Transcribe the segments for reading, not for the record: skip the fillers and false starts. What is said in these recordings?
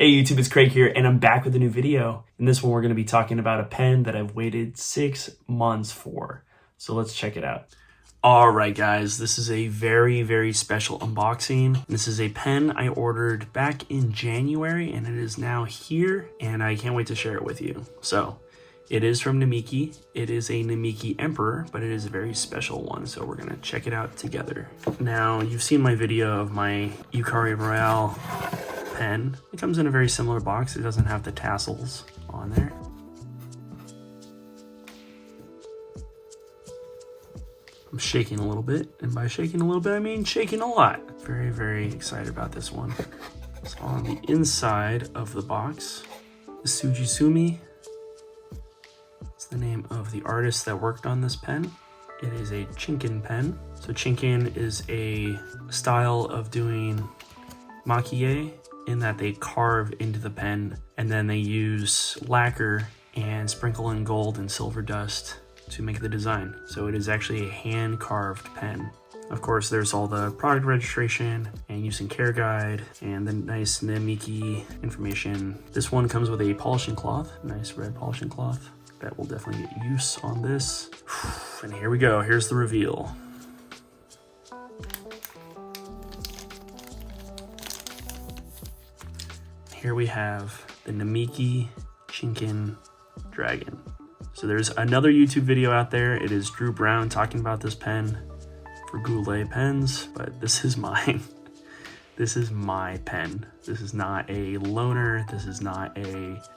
Hey YouTube, it's Craig here, and I'm back with a new video. In this one, we're going to be talking about a pen that I've waited 6 months for. So let's check it out. Alright guys, this is a very special unboxing. This is a pen I ordered back in January, and it is now here, and I can't wait to share it with you. So, it is from Namiki. It is a Namiki Emperor, but it is a very special one, so we're going to check it out together. Now, you've seen my video of my Yukari Royale pen. It comes in a very similar box. It doesn't have the tassels on there. I'm shaking a little bit, and by shaking a little bit I mean shaking a lot. Very excited about this one. So on the inside of the box is Sujisumi. It's the name of the artist that worked on this pen. It is a CHINKIN pen. So CHINKIN is a style of doing makie, in that they carve into the pen and then they use lacquer and sprinkle in gold and silver dust to make the design. So it is actually a hand carved pen. Of course, there's all the product registration and use and care guide and the nice Namiki information. This one comes with a polishing cloth, nice red polishing cloth. That will definitely get use on this. And here we go, here's the reveal. Here we have the Namiki CHINKIN Dragon. So there's another YouTube video out there. It is Drew Brown talking about this pen for Goulet pens, but this is mine. This is my pen. This is not a loaner. This is not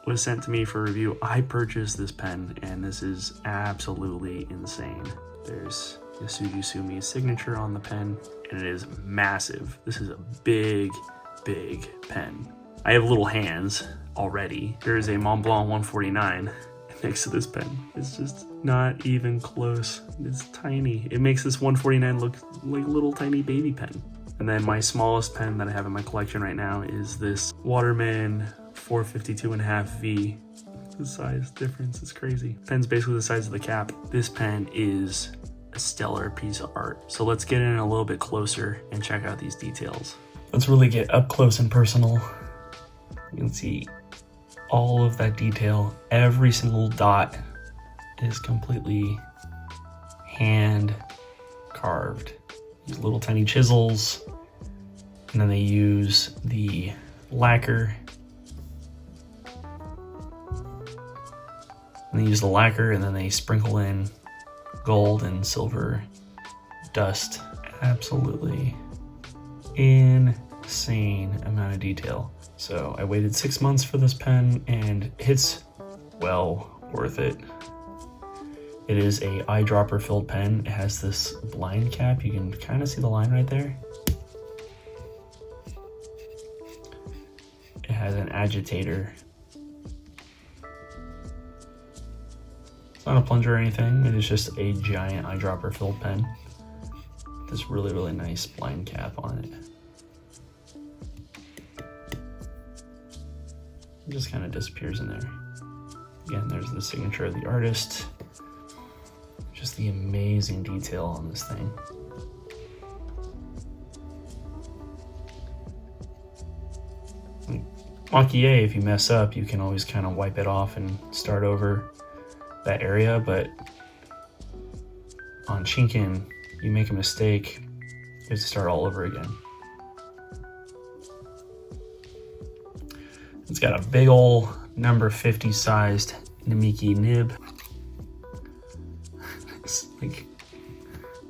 was sent to me for review. I purchased this pen and this is absolutely insane. There's Sujisumi signature on the pen and it is massive. This is a big pen. I have little hands already. There is a Montblanc 149 next to this pen. It's just not even close. It's tiny. It makes this 149 look like a little tiny baby pen. And then my smallest pen that I have in my collection right now is this Waterman 452.5V. The size difference is crazy. Pen's basically the size of the cap. This pen is a stellar piece of art. So let's get in a little bit closer and check out these details. Let's really get up close and personal. You can see all of that detail. Every single dot is completely hand carved. These little tiny chisels, and then they use the lacquer. And they use the lacquer and then they sprinkle in gold and silver dust. Absolutely insane amount of detail. So I waited 6 months for this pen and it's well worth it. It is a eyedropper filled pen. It has this blind cap. You can kind of see the line right there. It has an agitator. It's not a plunger or anything. It is just a giant eyedropper filled pen. This really nice blind cap on it. It just kind of disappears in there. Again, there's the signature of the artist. Just the amazing detail on this thing. Makie, if you mess up, you can always kind of wipe it off and start over that area, but on CHINKIN, you make a mistake, you have to start all over again. It's got a big ol' number 50 sized Namiki nib. It's like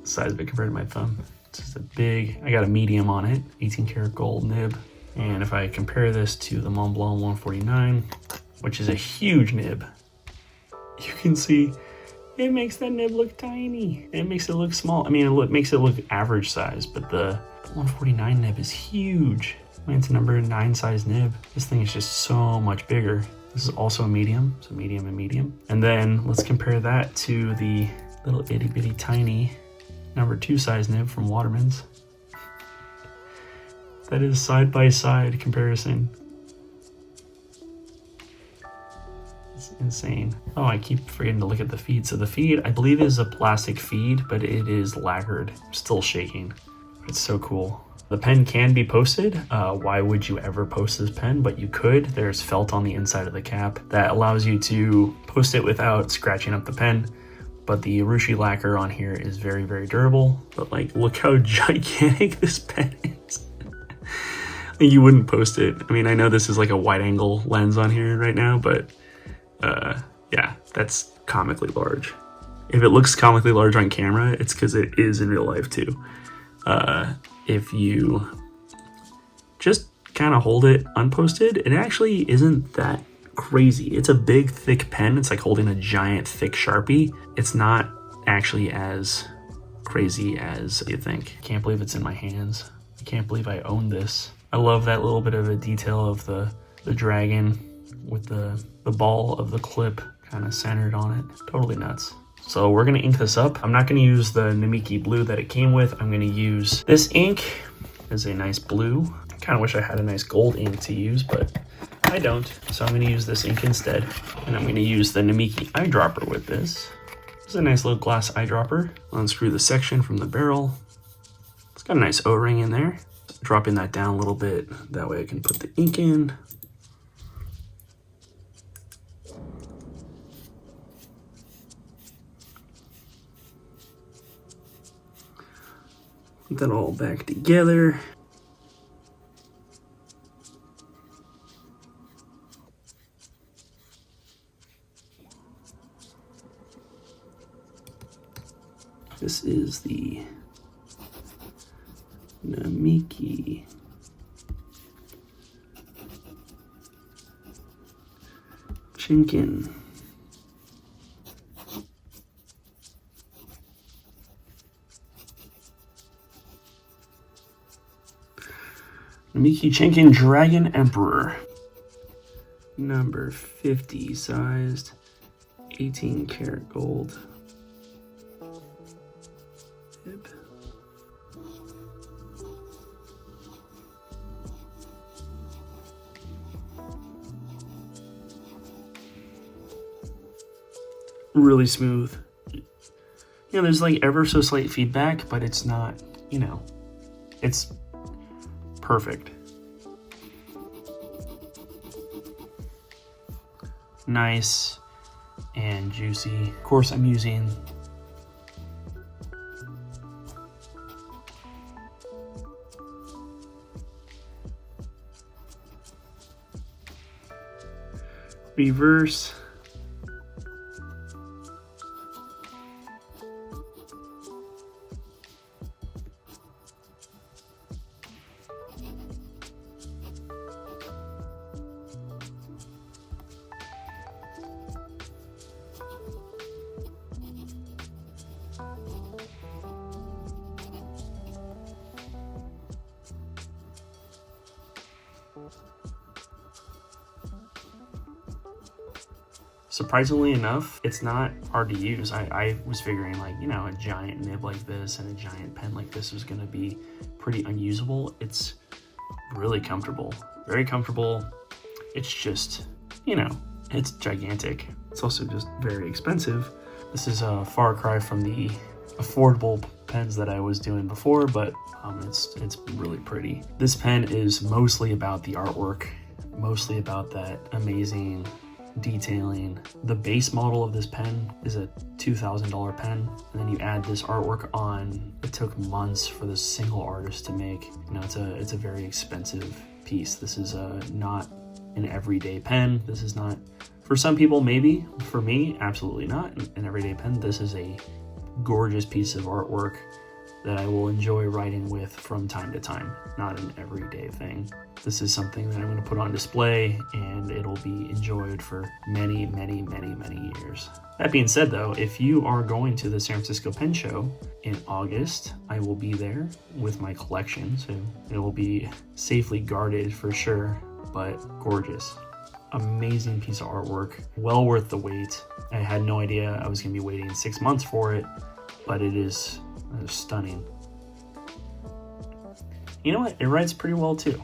the size of it compared to my thumb. It's just a big, I got a medium on it, 18 karat gold nib. And if I compare this to the Montblanc 149, which is a huge nib, you can see it makes that nib look tiny. It makes it look small. I mean, it makes it look average size, but the 149 nib is huge. I mean, it's a number 9 size nib. This thing is just so much bigger. This is also a medium, so medium and medium. And then let's compare that to the little itty bitty tiny number 2 size nib from Waterman's. That is side by side comparison. It's insane. Oh, I keep forgetting to look at the feed. So the feed, I believe, is a plastic feed, but it is lacquered. I'm still shaking. It's so cool. The pen can be posted. Why would you ever post this pen? But you could. There's felt on the inside of the cap that allows you to post it without scratching up the pen. But the Urushi lacquer on here is very, very durable. But like, look how gigantic this pen is. You wouldn't post it. I mean, I know this is like a wide angle lens on here right now, but yeah, that's comically large. If it looks comically large on camera, it's because it is in real life too. If you just kind of hold it unposted, it actually isn't that crazy. It's a big, thick pen. It's like holding a giant, thick Sharpie. It's not actually as crazy as you think. Can't believe it's in my hands. I can't believe I own this. I love that little bit of a detail of the dragon with the ball of the clip kind of centered on it. Totally nuts. So we're gonna ink this up. I'm not gonna use the Namiki blue that it came with. I'm gonna use this ink as a nice blue. I kind of wish I had a nice gold ink to use, but I don't. So I'm gonna use this ink instead. And I'm gonna use the Namiki eyedropper with this. This is a nice little glass eyedropper. I'll unscrew the section from the barrel. It's got a nice O-ring in there. Dropping that down a little bit. That way I can put the ink in. Put that all back together. This is the Namiki CHINKIN. Namiki CHINKIN Dragon Emperor. Number 50 sized, 18 karat gold. Yep. Really smooth. You know, there's like ever so slight feedback, but it's not, you know, it's perfect. Nice and juicy. Of course, I'm using reverse. Surprisingly enough, it's not hard to use. I was figuring like, you know, a giant nib like this and a giant pen like this was gonna be pretty unusable. It's really comfortable, very comfortable. It's just, you know, it's gigantic. It's also just very expensive. This is a far cry from the affordable pens that I was doing before, but it's really pretty. This pen is mostly about the artwork, mostly about that amazing detailing. The base model of this pen is a $2,000 pen, and then you add this artwork on. It took months for this single artist to make. You know, it's a very expensive piece. This is not an everyday pen. This is not, for some people maybe, for me absolutely not an everyday pen. This is a gorgeous piece of artwork that I will enjoy writing with from time to time, not an everyday thing. This is something that I'm going to put on display and it'll be enjoyed for many, many, many, many years. That being said though, if you are going to the San Francisco Pen Show in August, I will be there with my collection, so it will be safely guarded for sure, but gorgeous. Amazing piece of artwork, well worth the wait. I had no idea I was going to be waiting 6 months for it, but it is stunning. You know what? It writes pretty well too.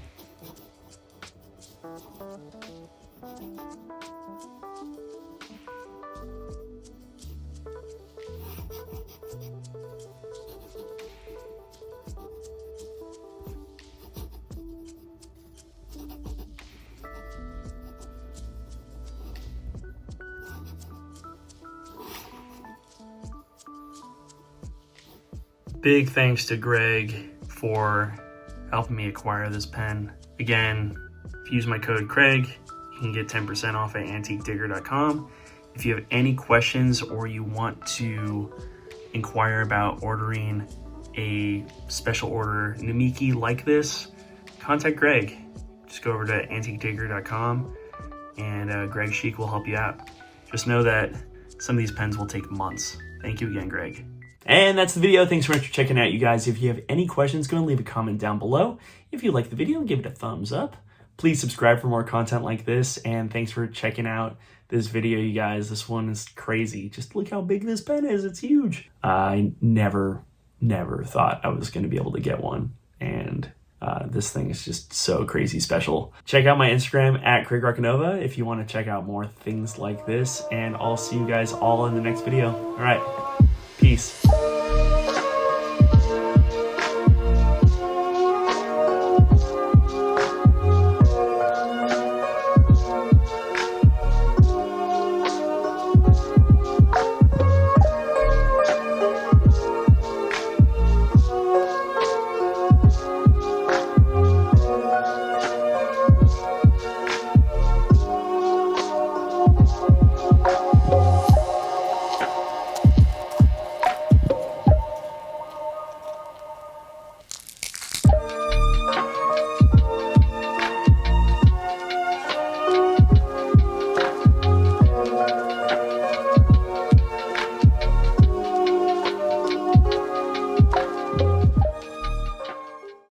Big thanks to Greg for helping me acquire this pen. Again, if you use my code Craig, you can get 10% off at antiquedigger.com. If you have any questions or you want to inquire about ordering a special order Namiki like this, contact Greg. Just go over to antiquedigger.com and Greg Schiek will help you out. Just know that some of these pens will take months. Thank you again, Greg. And that's the video. Thanks so much for checking out, you guys. If you have any questions, go and leave a comment down below. If you like the video, give it a thumbs up. Please subscribe for more content like this. And thanks for checking out this video, you guys. This one is crazy. Just look how big this pen is. It's huge. I never thought I was going to be able to get one. And this thing is just so crazy special. Check out my Instagram at Craig Roccanova if you want to check out more things like this. And I'll see you guys all in the next video. All right. Peace.